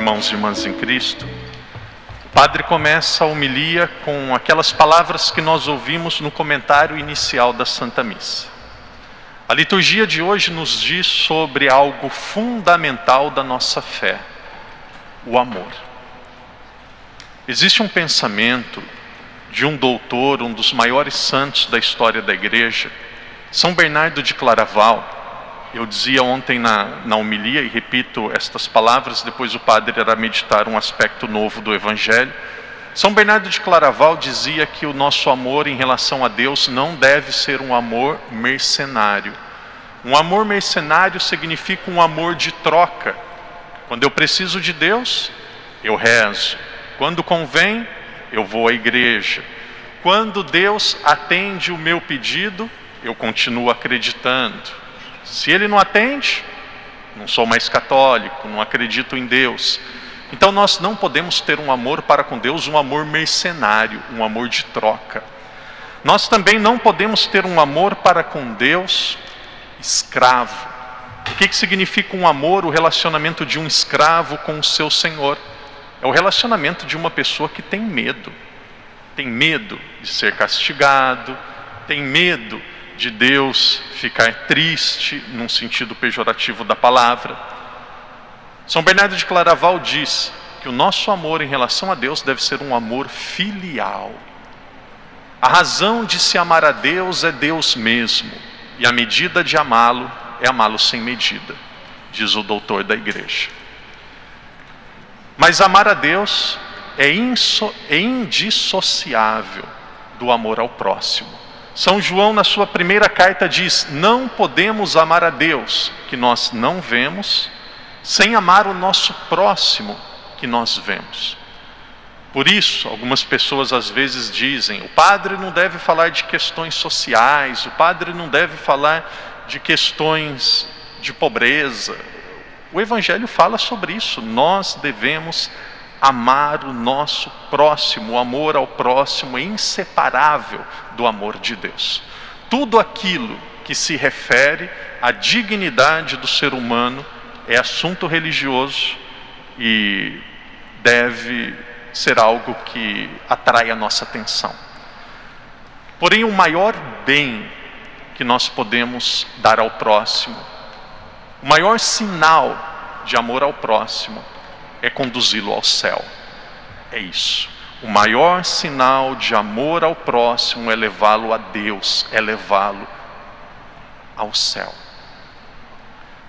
irmãos e irmãs em Cristo, o padre começa a homilia com aquelas palavras que nós ouvimos no comentário inicial da Santa Missa. A liturgia de hoje nos diz sobre algo fundamental da nossa fé: o amor. Existe um pensamento de um doutor, um dos maiores santos da história da Igreja, São Bernardo de Claraval. Eu dizia ontem na homilia, e repito estas palavras, depois o padre irá meditar um aspecto novo do Evangelho. São Bernardo de Claraval dizia que o nosso amor em relação a Deus não deve ser um amor mercenário. Um amor mercenário significa um amor de troca. Quando eu preciso de Deus, eu rezo. Quando convém, eu vou à igreja. Quando Deus atende o meu pedido, eu continuo acreditando. Se Ele não atende, não sou mais católico, não acredito em Deus. Então nós não podemos ter um amor para com Deus, um amor mercenário, um amor de troca. Nós também não podemos ter um amor para com Deus escravo. O que significa um amor, o relacionamento de um escravo com o seu senhor? É o relacionamento de uma pessoa que tem medo. Tem medo de ser castigado, tem medo de Deus ficar triste, num sentido pejorativo da palavra. São Bernardo de Claraval diz que o nosso amor em relação a Deus deve ser um amor filial. A razão de se amar a Deus é Deus mesmo, e a medida de amá-lo é amá-lo sem medida, diz o doutor da Igreja. Mas amar a Deus é indissociável do amor ao próximo. São João, na sua primeira carta, diz: não podemos amar a Deus, que nós não vemos, sem amar o nosso próximo, que nós vemos. Por isso, algumas pessoas às vezes dizem: o padre não deve falar de questões sociais, o padre não deve falar de questões de pobreza. O Evangelho fala sobre isso. Nós devemos amar o nosso próximo. O amor ao próximo é inseparável do amor de Deus. Tudo aquilo que se refere à dignidade do ser humano é assunto religioso e deve ser algo que atrai a nossa atenção. Porém, o maior bem que nós podemos dar ao próximo, o maior sinal de amor ao próximo, é conduzi-lo ao céu. É isso. O maior sinal de amor ao próximo é levá-lo a Deus, é levá-lo ao céu.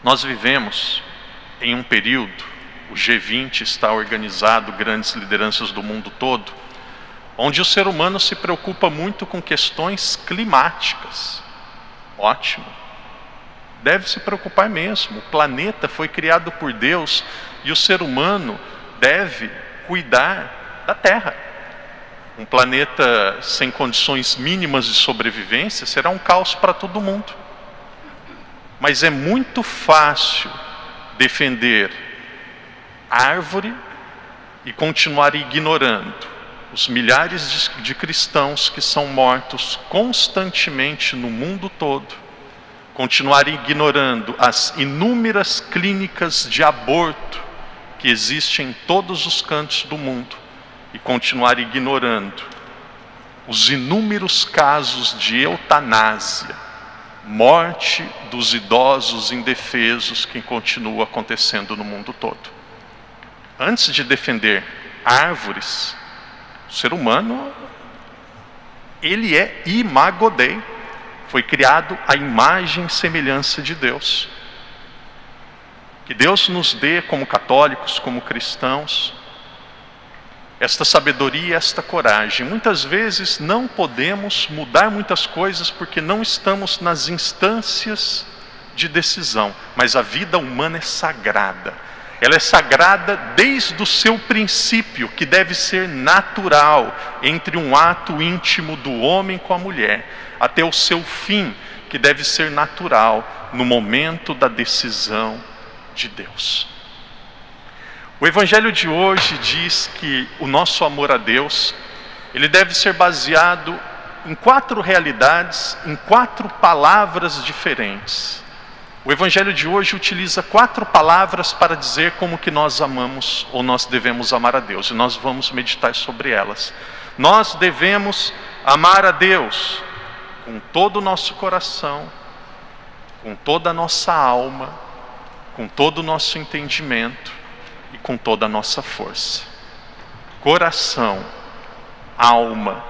Nós vivemos em um período, o G20 está organizado, grandes lideranças do mundo todo, onde o ser humano se preocupa muito com questões climáticas. Ótimo. Deve se preocupar mesmo. O planeta foi criado por Deus e o ser humano deve cuidar da Terra. Um planeta sem condições mínimas de sobrevivência será um caos para todo mundo. Mas é muito fácil defender a árvore e continuar ignorando os milhares de cristãos que são mortos constantemente no mundo todo, continuar ignorando as inúmeras clínicas de aborto que existem em todos os cantos do mundo e continuar ignorando os inúmeros casos de eutanásia, morte dos idosos indefesos que continua acontecendo no mundo todo. Antes de defender árvores, o ser humano, ele é imago Dei, foi criado à imagem e semelhança de Deus. Que Deus nos dê, como católicos, como cristãos, esta sabedoria e esta coragem. Muitas vezes não podemos mudar muitas coisas porque não estamos nas instâncias de decisão, mas a vida humana é sagrada. Ela é sagrada desde o seu princípio, que deve ser natural, entre um ato íntimo do homem com a mulher, até o seu fim, que deve ser natural no momento da decisão de Deus. O Evangelho de hoje diz que o nosso amor a Deus, ele deve ser baseado em 4 realidades, em 4 palavras diferentes. O Evangelho de hoje utiliza 4 palavras para dizer como que nós amamos ou nós devemos amar a Deus. E nós vamos meditar sobre elas. Nós devemos amar a Deus com todo o nosso coração, com toda a nossa alma, com todo o nosso entendimento e com toda a nossa força. Coração, alma,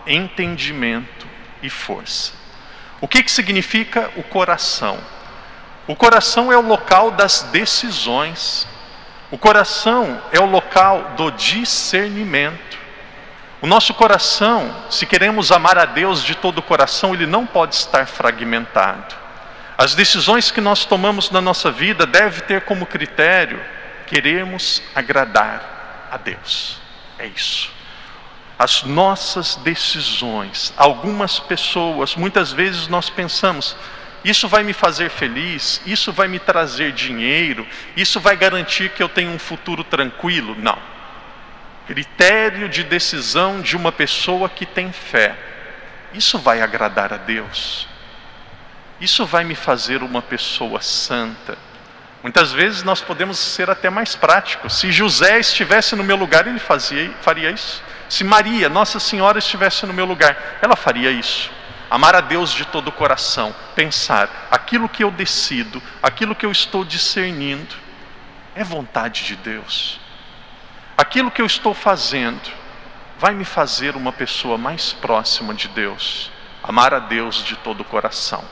entendimento e força. O que significa o coração? O coração é o local das decisões. O coração é o local do discernimento. O nosso coração, se queremos amar a Deus de todo o coração, ele não pode estar fragmentado. As decisões que nós tomamos na nossa vida devem ter como critério: queremos agradar a Deus. É isso. As nossas decisões, algumas pessoas, muitas vezes nós pensamos: isso vai me fazer feliz, isso vai me trazer dinheiro, isso vai garantir que eu tenha um futuro tranquilo. Não. Critério de decisão de uma pessoa que tem fé: isso vai agradar a Deus? Isso vai me fazer uma pessoa santa? Muitas vezes nós podemos ser até mais práticos. Se José estivesse no meu lugar, ele faria isso. Se Maria, Nossa Senhora, estivesse no meu lugar, ela faria isso. Amar a Deus de todo o coração, pensar: aquilo que eu decido, aquilo que eu estou discernindo, é vontade de Deus. Aquilo que eu estou fazendo vai me fazer uma pessoa mais próxima de Deus. Amar a Deus de todo o coração.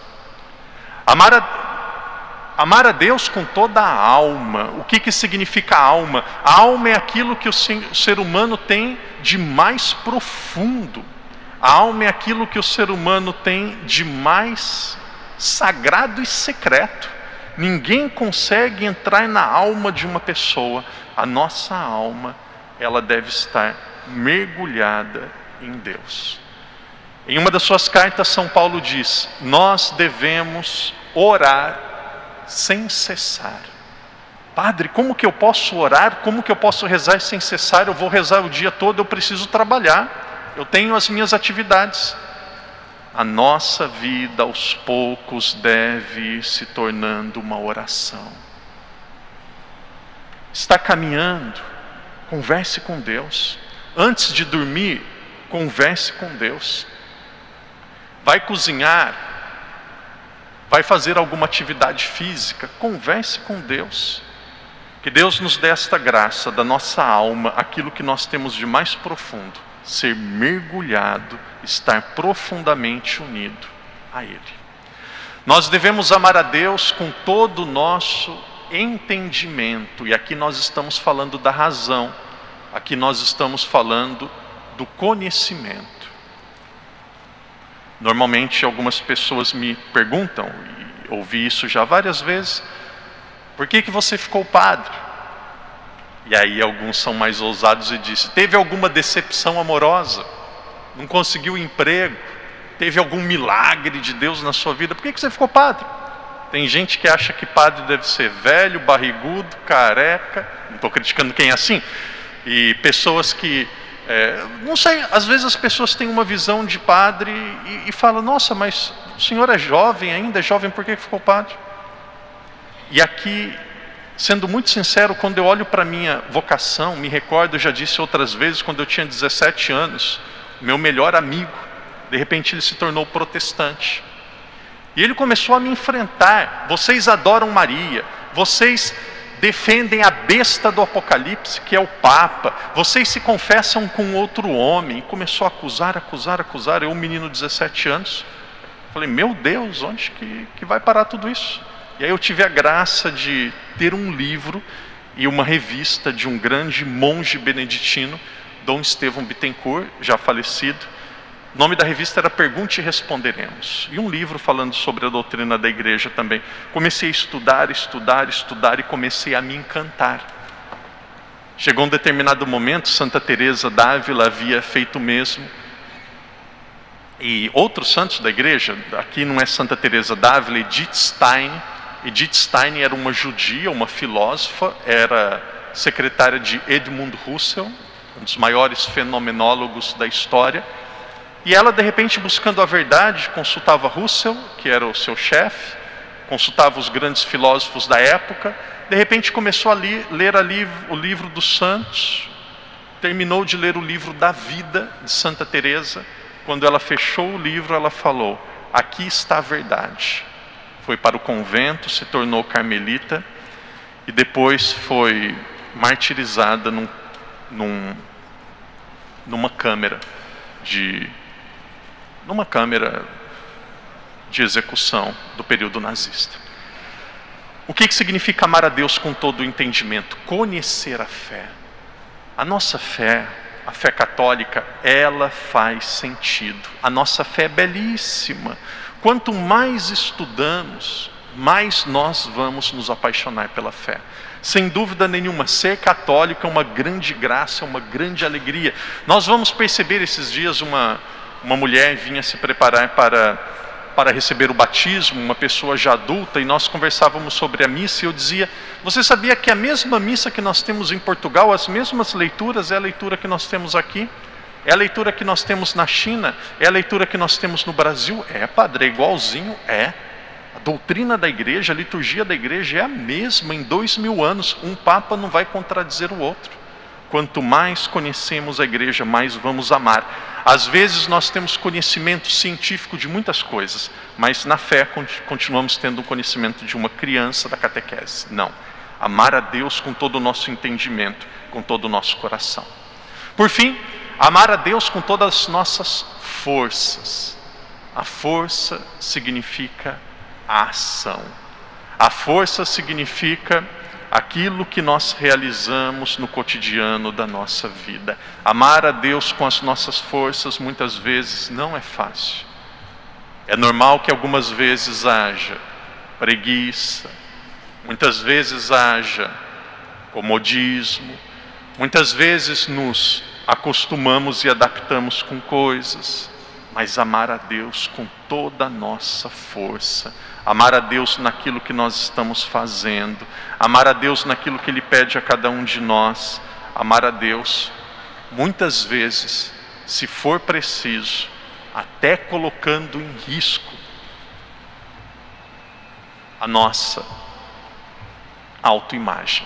Amar a Deus com toda a alma. O que significa alma? A alma é aquilo que o ser humano tem de mais profundo. A alma é aquilo que o ser humano tem de mais sagrado e secreto. Ninguém consegue entrar na alma de uma pessoa. A nossa alma, ela deve estar mergulhada em Deus. Em uma das suas cartas, São Paulo diz: nós devemos orar sem cessar. Padre, como que eu posso orar? Como que eu posso rezar sem cessar? Eu vou rezar o dia todo, eu preciso trabalhar. Eu tenho as minhas atividades. A nossa vida, aos poucos, deve ir se tornando uma oração. Está caminhando, converse com Deus. Antes de dormir, converse com Deus. Vai cozinhar, vai fazer alguma atividade física, converse com Deus. Que Deus nos dê esta graça da nossa alma, aquilo que nós temos de mais profundo, ser mergulhado, estar profundamente unido a Ele. Nós devemos amar a Deus com todo o nosso entendimento, e aqui nós estamos falando da razão, aqui nós estamos falando do conhecimento. Normalmente algumas pessoas me perguntam, e ouvi isso já várias vezes: por que você ficou padre? E aí alguns são mais ousados e dizem: teve alguma decepção amorosa? Não conseguiu emprego? Teve algum milagre de Deus na sua vida? Por que você ficou padre? Tem gente que acha que padre deve ser velho, barrigudo, careca. Não estou criticando quem é assim. E pessoas que... não sei, às vezes as pessoas têm uma visão de padre e falam: nossa, mas o senhor é jovem ainda, é jovem, por que ficou padre? E aqui, sendo muito sincero, quando eu olho para a minha vocação, me recordo, eu já disse outras vezes, quando eu tinha 17 anos, meu melhor amigo, de repente ele se tornou protestante. E ele começou a me enfrentar: vocês adoram Maria, vocês defendem a besta do Apocalipse, que é o Papa, vocês se confessam com outro homem. E começou a acusar. Eu, um menino de 17 anos, falei: meu Deus, onde que vai parar tudo isso? E aí eu tive a graça de ter um livro e uma revista de um grande monge beneditino, Dom Estevão Bittencourt, já falecido. O nome da revista era Pergunte e Responderemos. E um livro falando sobre a doutrina da igreja também. Comecei a estudar e comecei a me encantar. Chegou um determinado momento, Santa Teresa d'Ávila havia feito o mesmo. E outros santos da igreja, aqui não é Santa Teresa d'Ávila, Edith Stein. Edith Stein era uma judia, uma filósofa, era secretária de Edmund Husserl, um dos maiores fenomenólogos da história. E ela, de repente, buscando a verdade, consultava Husserl, que era o seu chefe, consultava os grandes filósofos da época, de repente começou a ler ali o livro dos santos, terminou de ler o livro da vida de Santa Teresa. Quando ela fechou o livro, ela falou: aqui está a verdade. Foi para o convento, se tornou carmelita e depois foi martirizada numa câmara de execução do período nazista. O que significa amar a Deus com todo o entendimento? Conhecer a fé. A nossa fé, a fé católica, ela faz sentido. A nossa fé é belíssima. Quanto mais estudamos, mais nós vamos nos apaixonar pela fé. Sem dúvida nenhuma, ser católico é uma grande graça, é uma grande alegria. Nós vamos perceber esses dias uma mulher vinha se preparar para receber o batismo, uma pessoa já adulta, e nós conversávamos sobre a missa, e eu dizia: você sabia que a mesma missa que nós temos em Portugal, as mesmas leituras, é a leitura que nós temos aqui? É a leitura que nós temos na China? É a leitura que nós temos no Brasil? É, padre, é igualzinho? É. A doutrina da igreja, a liturgia da igreja é a mesma em 2000 anos. Um papa não vai contradizer o outro. Quanto mais conhecemos a igreja, mais vamos amar. Às vezes nós temos conhecimento científico de muitas coisas, mas na fé continuamos tendo o conhecimento de uma criança da catequese. Não. Amar a Deus com todo o nosso entendimento, com todo o nosso coração. Por fim, amar a Deus com todas as nossas forças. A força significa a ação. A força significa aquilo que nós realizamos no cotidiano da nossa vida. Amar a Deus com as nossas forças muitas vezes não é fácil. É normal que algumas vezes haja preguiça, muitas vezes haja comodismo, muitas vezes nos acostumamos e adaptamos com coisas, mas amar a Deus com toda a nossa força, amar a Deus naquilo que nós estamos fazendo, amar a Deus naquilo que Ele pede a cada um de nós, amar a Deus, muitas vezes, se for preciso, até colocando em risco a nossa autoimagem.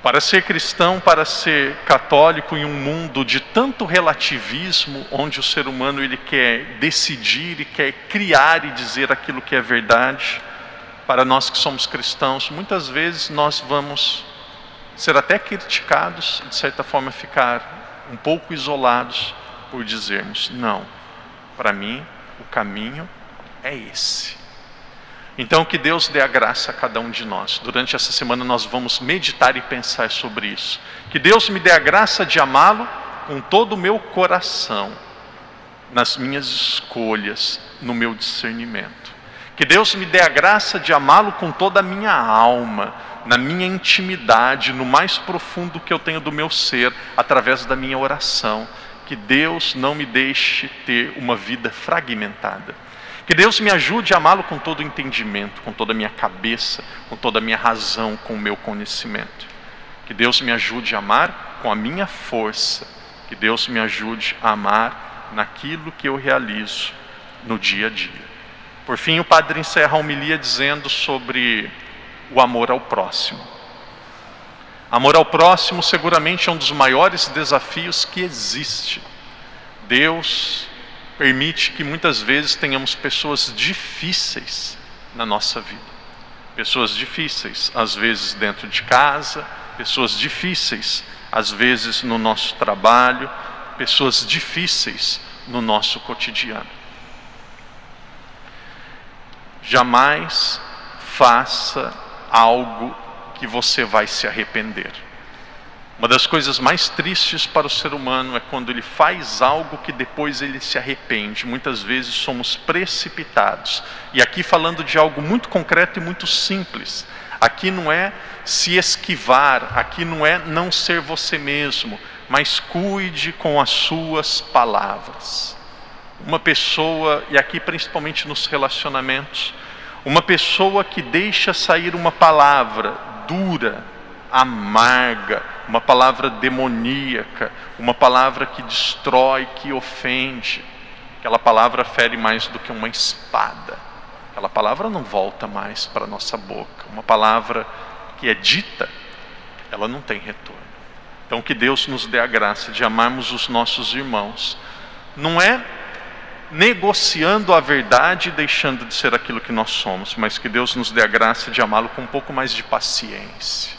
Para ser cristão, para ser católico em um mundo de tanto relativismo, onde o ser humano ele quer decidir e quer criar e dizer aquilo que é verdade, para nós que somos cristãos, muitas vezes nós vamos ser até criticados, de certa forma ficar um pouco isolados por dizermos: não, para mim o caminho é esse. Então que Deus dê a graça a cada um de nós. Durante essa semana nós vamos meditar e pensar sobre isso. Que Deus me dê a graça de amá-lo com todo o meu coração, nas minhas escolhas, no meu discernimento. Que Deus me dê a graça de amá-lo com toda a minha alma, na minha intimidade, no mais profundo que eu tenho do meu ser, através da minha oração. Que Deus não me deixe ter uma vida fragmentada. Que Deus me ajude a amá-lo com todo o entendimento, com toda a minha cabeça, com toda a minha razão, com o meu conhecimento. Que Deus me ajude a amar com a minha força. Que Deus me ajude a amar naquilo que eu realizo no dia a dia. Por fim, o padre encerra a homilia dizendo sobre o amor ao próximo. Amor ao próximo seguramente é um dos maiores desafios que existe. Deus permite que muitas vezes tenhamos pessoas difíceis na nossa vida. Pessoas difíceis, às vezes dentro de casa, pessoas difíceis, às vezes no nosso trabalho, pessoas difíceis no nosso cotidiano. Jamais faça algo que você vai se arrepender. Uma das coisas mais tristes para o ser humano é quando ele faz algo que depois ele se arrepende. Muitas vezes somos precipitados. E aqui falando de algo muito concreto e muito simples. Aqui não é se esquivar, aqui não é não ser você mesmo, mas cuide com as suas palavras. Uma pessoa, e aqui principalmente nos relacionamentos, uma pessoa que deixa sair uma palavra dura, amarga, uma palavra demoníaca, uma palavra que destrói, que ofende, aquela palavra fere mais do que uma espada, Aquela palavra não volta mais para a nossa boca. Uma palavra que é dita, ela não tem retorno. Então que Deus nos dê a graça de amarmos os nossos irmãos. Não é negociando a verdade e deixando de ser aquilo que nós somos, mas que Deus nos dê a graça de amá-lo com um pouco mais de paciência,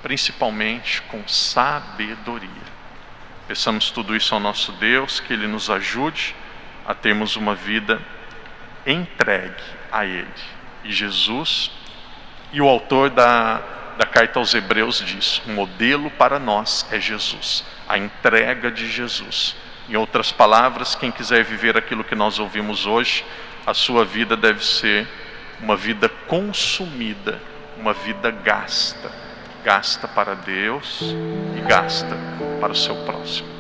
principalmente com sabedoria. Peçamos tudo isso ao nosso Deus, que Ele nos ajude a termos uma vida entregue a Ele. E Jesus, e o autor da carta aos Hebreus diz, o modelo para nós é Jesus, a entrega de Jesus. Em outras palavras, quem quiser viver aquilo que nós ouvimos hoje, a sua vida deve ser uma vida consumida, uma vida gasta. Gasta para Deus e gasta para o seu próximo.